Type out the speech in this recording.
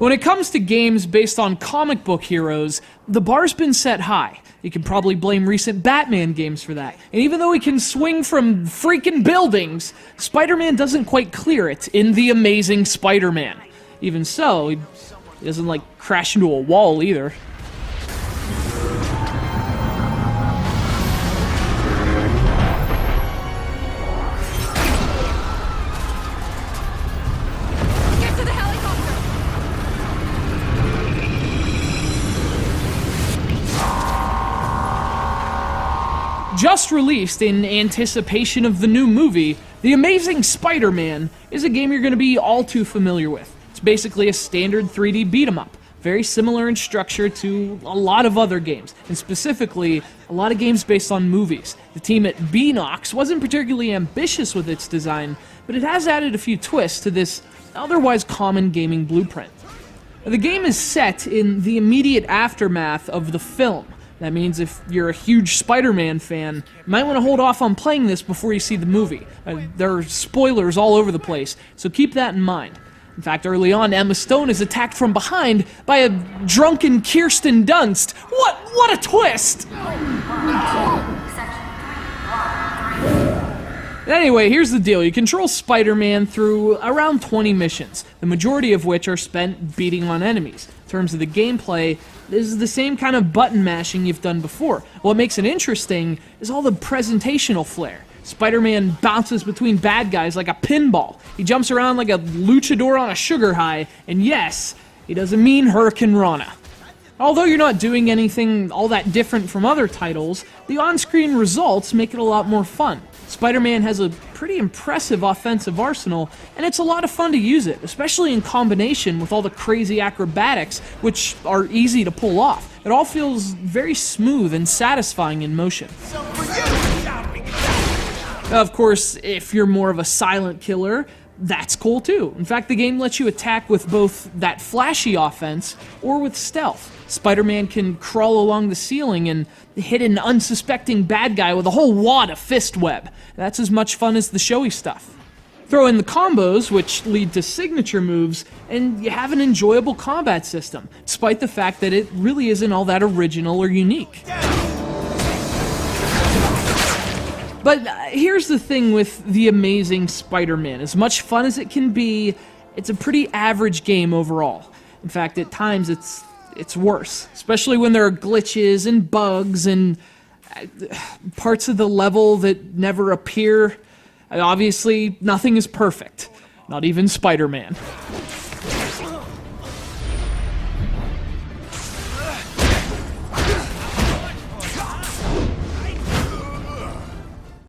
When it comes to games based on comic book heroes, the bar's been set high. You can probably blame recent Batman games for that. And even though he can swing from freaking buildings, Spider-Man doesn't quite clear it in The Amazing Spider-Man. Even so, he doesn't, crash into a wall either. Get to the helicopter! Just released in anticipation of the new movie, The Amazing Spider-Man is a game you're going to be all too familiar with. It's basically a standard 3D beat-em-up, very similar in structure to a lot of other games, and specifically, a lot of games based on movies. The team at Beanox wasn't particularly ambitious with its design, but it has added a few twists to this otherwise common gaming blueprint. The game is set in the immediate aftermath of the film. That means if you're a huge Spider-Man fan, you might want to hold off on playing this before you see the movie. There are spoilers all over the place, so keep that in mind. In fact, early on, Emma Stone is attacked from behind by a drunken Kirsten Dunst. What a twist! Anyway, here's the deal. You control Spider-Man through around 20 missions, the majority of which are spent beating on enemies. In terms of the gameplay, this is the same kind of button mashing you've done before. What makes it interesting is all the presentational flair. Spider-Man bounces between bad guys like a pinball. He jumps around like a luchador on a sugar high, and yes, he doesn't mean Hurricane Rana. Although you're not doing anything all that different from other titles, the on-screen results make it a lot more fun. Spider-Man has a pretty impressive offensive arsenal, and it's a lot of fun to use it, especially in combination with all the crazy acrobatics, which are easy to pull off. It all feels very smooth and satisfying in motion. Of course, if you're more of a silent killer, that's cool too. In fact, the game lets you attack with both that flashy offense or with stealth. Spider-Man can crawl along the ceiling and hit an unsuspecting bad guy with a whole wad of fist web. That's as much fun as the showy stuff. Throw in the combos, which lead to signature moves, and you have an enjoyable combat system, despite the fact that it really isn't all that original or unique. But here's the thing with The Amazing Spider-Man. As much fun as it can be, it's a pretty average game overall. In fact, at times it's worse, especially when there are glitches and bugs and parts of the level that never appear. Obviously, nothing is perfect, not even Spider-Man.